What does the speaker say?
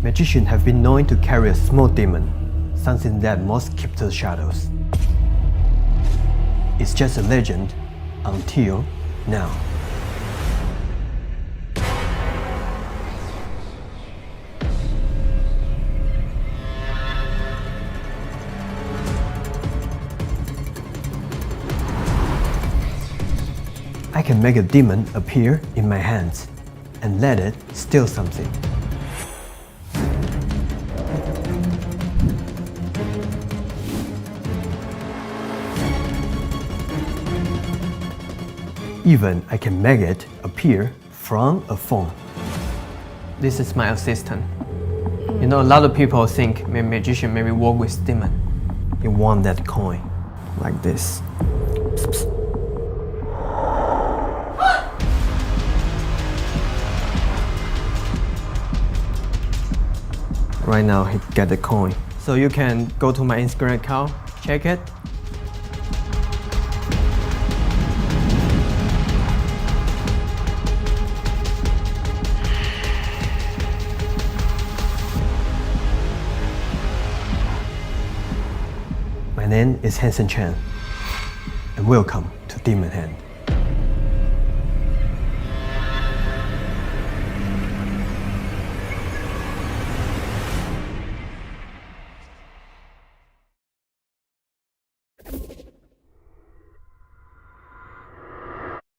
Magicians have been known to carry a small demon, something that most keep to the shadows. It's just a legend until now. I can make a demon appear in my hands and let it steal something. Even I can make it appear from a phone. This is my assistant. You know, a lot of people think magician maybe work with demon. You want that coin, like this. Right now, he got the coin. So you can go to my Instagram account, check it. My name is Hanson Chien, and welcome to Demon Hand.